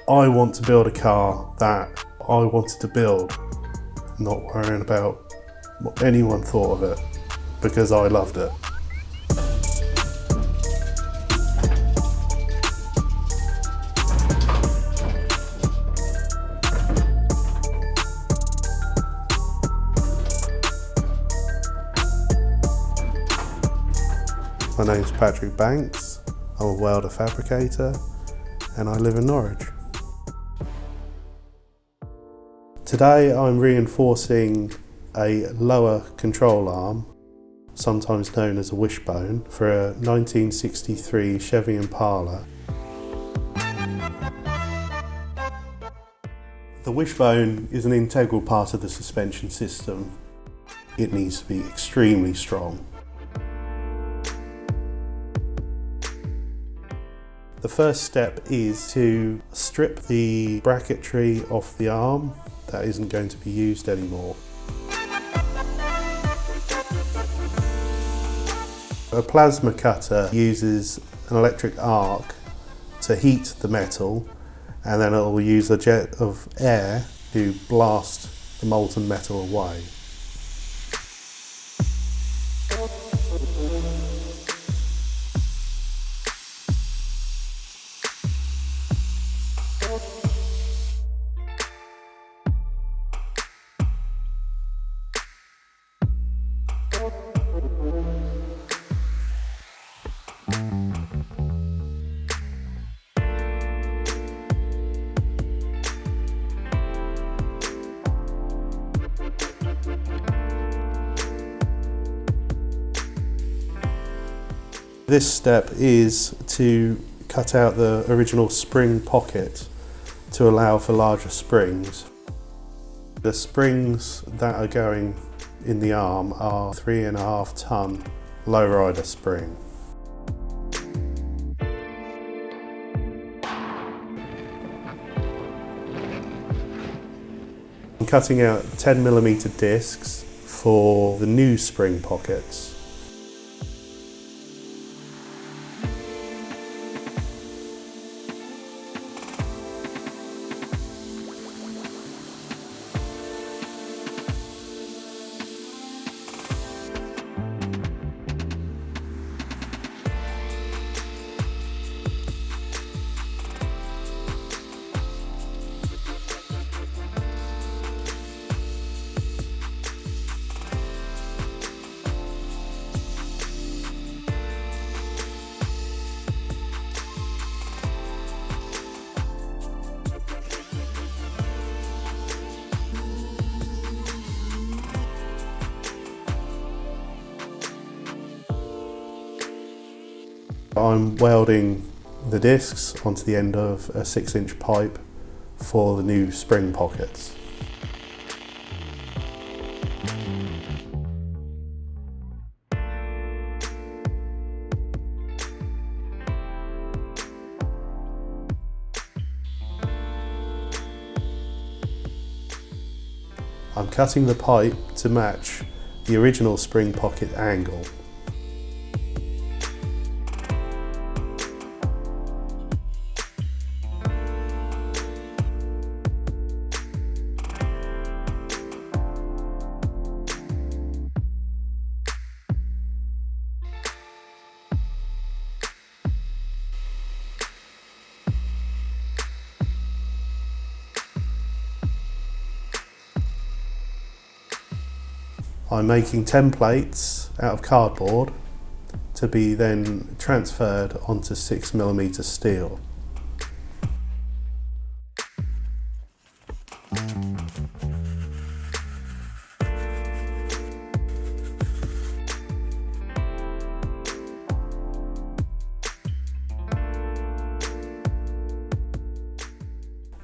I want to build a car that I wanted to build, not worrying about what anyone thought of it, because I loved it. My name's Patrick Banks, I'm a welder fabricator, and I live in Norwich. Today I'm reinforcing a lower control arm, sometimes known as a wishbone, for a 1963 Chevy Impala. The wishbone is an integral part of the suspension system. It needs to be extremely strong. The first step is to strip the bracketry off the arm. That isn't going to be used anymore. A plasma cutter uses an electric arc to heat the metal, and then it will use a jet of air to blast the molten metal away. This step is to cut out the original spring pocket to allow for larger springs. The springs that are going in the arm are 3.5 ton lowrider spring. I'm cutting out 10mm discs for the new spring pockets. I'm welding the discs onto the end of a 6-inch pipe for the new spring pockets. I'm cutting the pipe to match the original spring pocket angle. I'm making templates out of cardboard to be then transferred onto 6mm steel.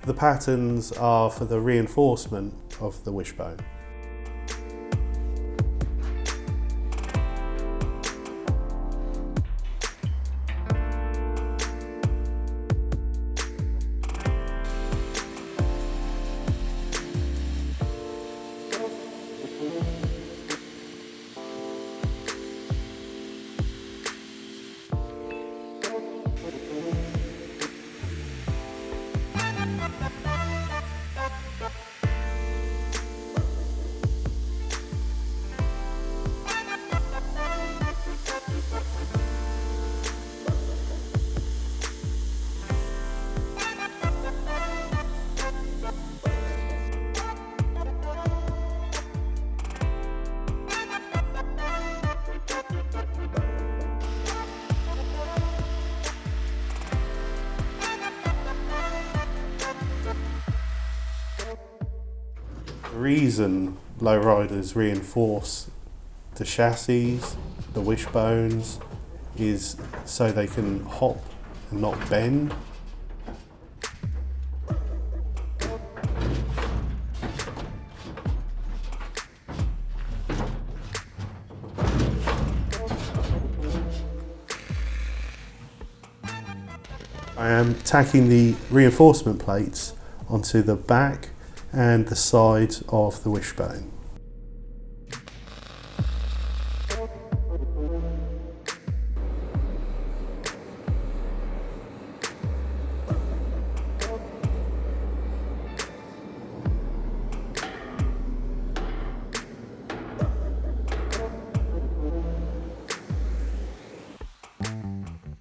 The patterns are for the reinforcement of the wishbone. The reason lowriders reinforce the chassis, the wishbones, is so they can hop and not bend. I am tacking the reinforcement plates onto the back and the side of the wishbone.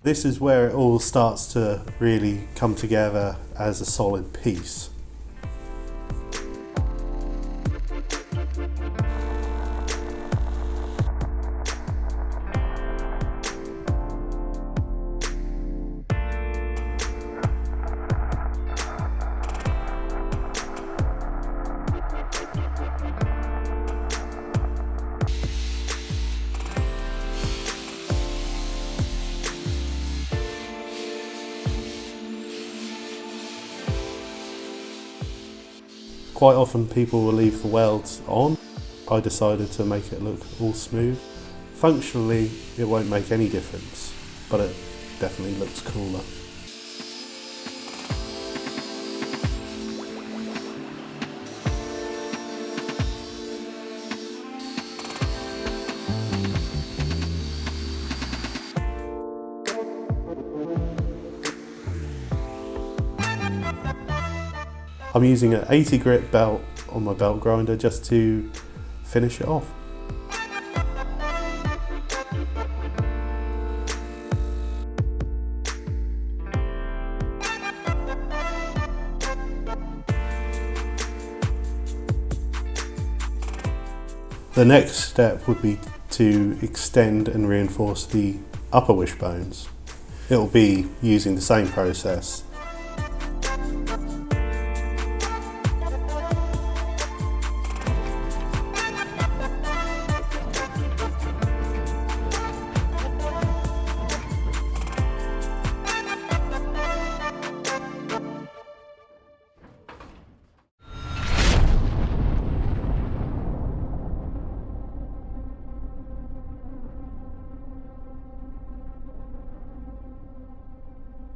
This is where it all starts to really come together as a solid piece. Quite often people will leave the welds on. I decided to make it look all smooth. Functionally, it won't make any difference, but it definitely looks cooler. I'm using an 80 grit belt on my belt grinder just to finish it off. The next step would be to extend and reinforce the upper wishbones. It will be using the same process